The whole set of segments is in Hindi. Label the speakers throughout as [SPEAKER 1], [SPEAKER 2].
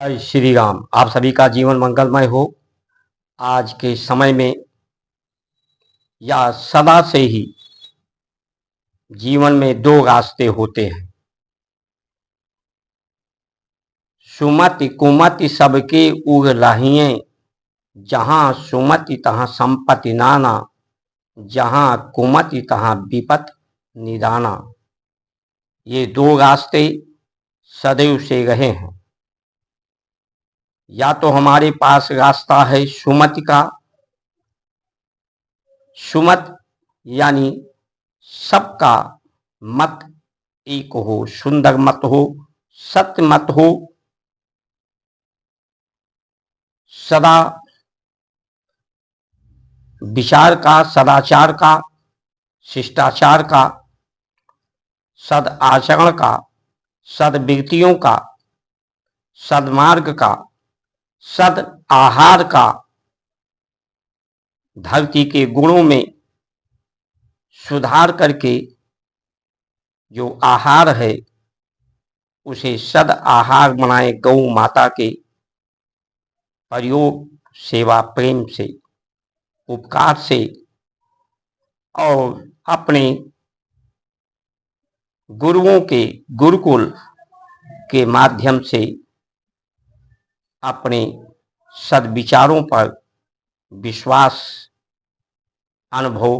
[SPEAKER 1] जय श्री राम। आप सभी का जीवन मंगलमय हो। आज के समय में या सदा से ही जीवन में दो रास्ते होते हैं। सुमति कुमति सबके उग रहिए, जहाँ सुमति तहाँ संपत्ति नाना, जहाँ कुमति तहाँ विपत निदाना। ये दो रास्ते सदैव से रहे हैं। या तो हमारे पास रास्ता है सुमति का। सुमत यानी सबका मत एक हो, सुंदर मत हो, सत्य मत हो, सदा विचार का, सदाचार का, शिष्टाचार का, सद आचरण का, सद्वृत्तियों का, सदमार्ग का, सद आहार का, धरती के गुणों में सुधार करके जो आहार है उसे सद आहार बनाए, गौ माता के प्रयोग, सेवा, प्रेम से, उपकार से और अपने गुरुओं के गुरुकुल के माध्यम से अपने सद्विचारों पर विश्वास, अनुभव,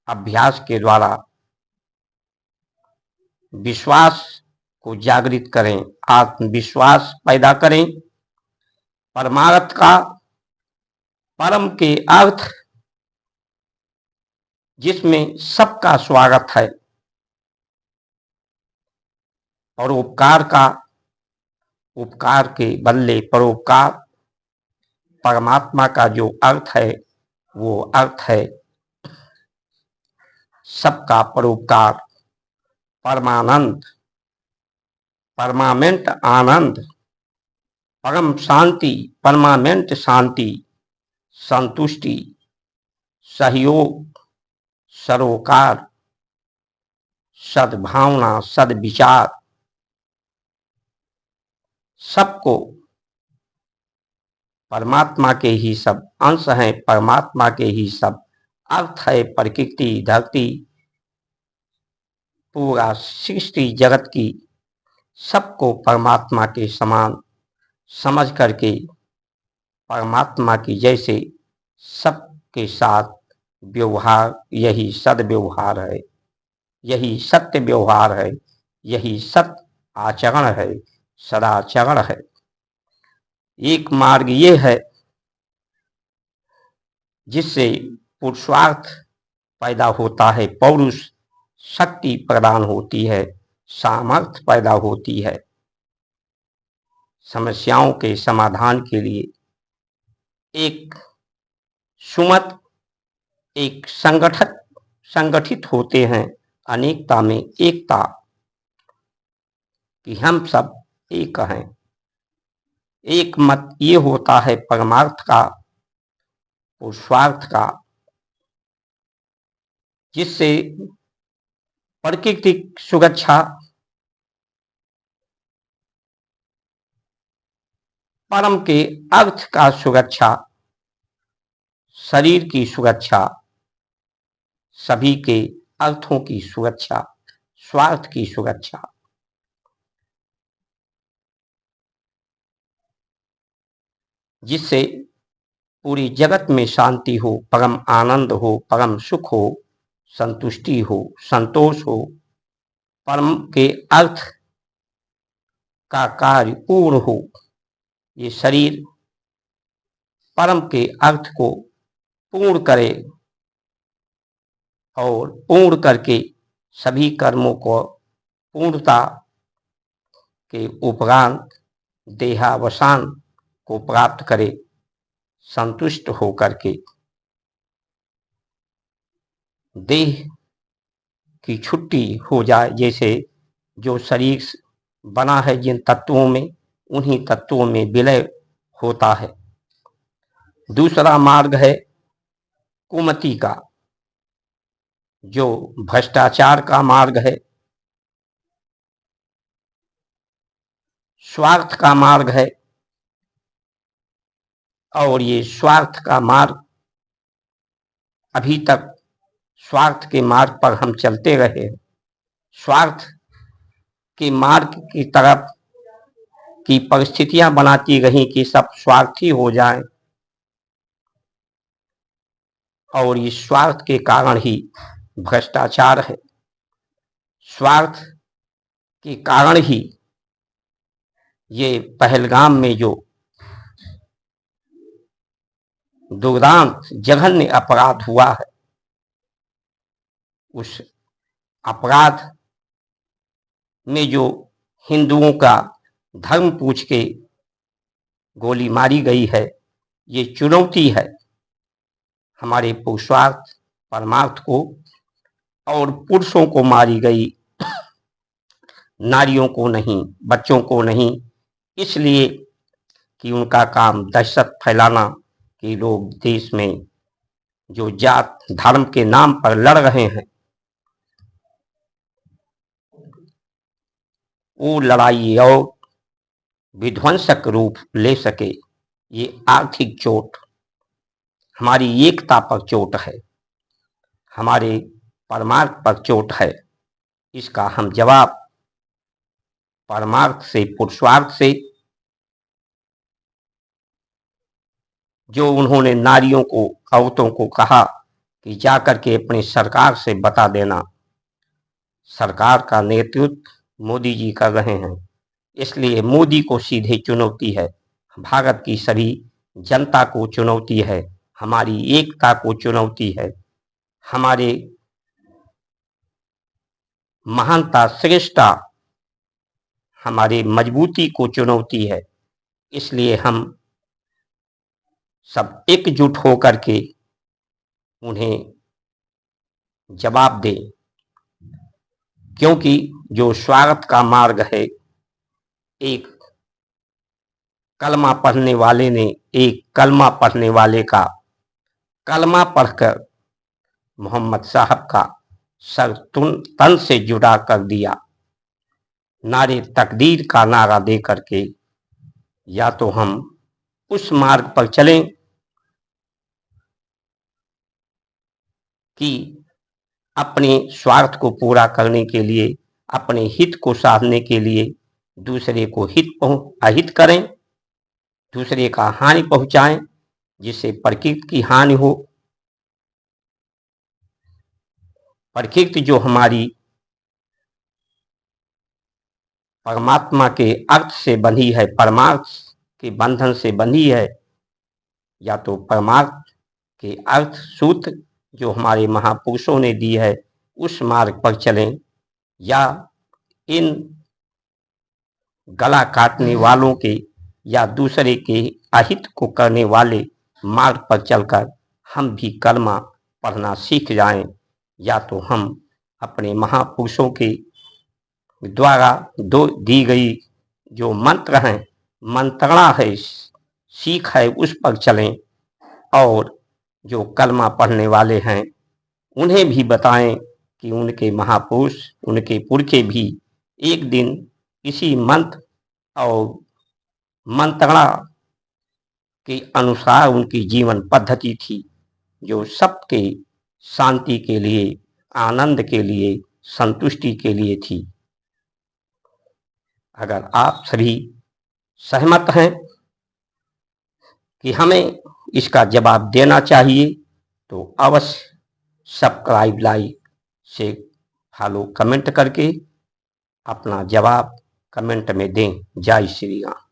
[SPEAKER 1] अभ्यास के द्वारा विश्वास को जागृत करें, आत्मविश्वास पैदा करें। परमार्थ का, परम के अर्थ जिसमें सबका स्वागत है, और उपकार का, उपकार के बदले परोपकार, परमात्मा का जो अर्थ है वो अर्थ है सबका परोपकार, परमानंद, परमानेंट आनंद, परम शांति, परमानेंट शांति, संतुष्टि, सहयोग, सरोकार, सद्भावना, सद्विचार, सबको परमात्मा के ही सब अंश हैं, परमात्मा के ही सब अर्थ है। प्रकृति, धरती, पूरा सृष्टि जगत की सबको परमात्मा के समान समझ करके परमात्मा की जैसे सबके साथ व्यवहार, यही सद्व्यवहार है, यही सत्य व्यवहार है, यही सत्य आचरण है, सदाचरण है। एक मार्ग ये है जिससे पुरुषार्थ पैदा होता है, पौरुष शक्ति प्रदान होती है, सामर्थ्य पैदा होती है समस्याओं के समाधान के लिए। एक सुमत, एक संगठित होते हैं अनेकता में एकता, कि हम सब एक हैं। एक मत ये होता है परमार्थ का, पुरुषार्थ का, जिससे प्राकृतिक सुरक्षा, परम के अर्थ का सुरक्षा, शरीर की सुरक्षा, सभी के अर्थों की सुरक्षा, स्वार्थ की सुरक्षा, जिससे पूरी जगत में शांति हो, परम आनंद हो, परम सुख हो, संतुष्टि हो, संतोष हो, परम के अर्थ का कार्य पूर्ण हो। ये शरीर परम के अर्थ को पूर्ण करे और पूर्ण करके सभी कर्मों को पूर्णता के उपरांत देहावसान को प्राप्त करे, संतुष्ट होकर के देह की छुट्टी हो जाए। जैसे जो शरीर बना है जिन तत्वों में, उन्हीं तत्वों में विलय होता है। दूसरा मार्ग है कुमति का, जो भ्रष्टाचार का मार्ग है, स्वार्थ का मार्ग है, और ये स्वार्थ का मार्ग, अभी तक स्वार्थ के मार्ग पर हम चलते रहे। स्वार्थ के मार्ग की तरफ की परिस्थितियां बनाती रही कि सब स्वार्थी हो जाएं, और इस स्वार्थ के कारण ही भ्रष्टाचार है। स्वार्थ के कारण ही ये पहलगाम में जो दुर्दांत जघन्य अपराध हुआ है, उस अपराध में जो हिंदुओं का धर्म पूछ के गोली मारी गई है, ये चुनौती है हमारे पुरुषार्थ परमार्थ को। और पुरुषों को मारी गई, नारियों को नहीं, बच्चों को नहीं, इसलिए कि उनका काम दहशत फैलाना कि लोग देश में जो जात धर्म के नाम पर लड़ रहे हैं, वो लड़ाई और विध्वंसक रूप ले सके। ये आर्थिक चोट हमारी एकता पर चोट है, हमारे परमार्थ पर चोट है। इसका हम जवाब परमार्थ से, पुरुषार्थ से, जो उन्होंने नारियों को, औरतों को कहा कि जाकर के अपनी सरकार से बता देना। सरकार का नेतृत्व मोदी जी कर रहे हैं, इसलिए मोदी को सीधे चुनौती है, भारत की सभी जनता को चुनौती है, हमारी एकता को चुनौती है, हमारे महानता, श्रेष्ठता, हमारे मजबूती को चुनौती है। इसलिए हम सब एकजुट होकर के उन्हें जवाब दें, क्योंकि जो स्वार्थ का मार्ग है, एक कलमा पढ़ने वाले ने, एक कलमा पढ़ने वाले का कलमा पढ़कर मोहम्मद साहब का सर तन से जुड़ा कर दिया। नारे तकदीर का नारा दे करके या तो हम उस मार्ग पर चलें कि अपने स्वार्थ को पूरा करने के लिए, अपने हित को साधने के लिए दूसरे को अहित करें, दूसरे का हानि पहुंचाएं, जिससे प्रकृति की हानि हो। प्रकृति जो हमारी परमात्मा के अर्थ से बंधी है, परमार्थ के बंधन से बंधी है, या तो परमार्थ के अर्थ सूत्र जो हमारे महापुरुषों ने दी है उस मार्ग पर चलें, या इन गला काटने वालों के या दूसरे के अहित को करने वाले मार्ग पर चलकर हम भी कलमा पढ़ना सीख जाएं, या तो हम अपने महापुरुषों के द्वारा दी गई जो मंत्र हैं, मंत्रणा है, सीख है, उस पर चलें, और जो कलमा पढ़ने वाले हैं उन्हें भी बताएं कि उनके महापुरुष, उनके पुरखे भी एक दिन इसी मंत्र और मंत्रणा के अनुसार उनकी जीवन पद्धति थी, जो सबके शांति के लिए, आनंद के लिए, संतुष्टि के लिए थी। अगर आप सभी सहमत हैं कि हमें इसका जवाब देना चाहिए, तो अवश्य सब्सक्राइब, लाइक से फॉलो, कमेंट करके अपना जवाब कमेंट में दें। जय श्री राम।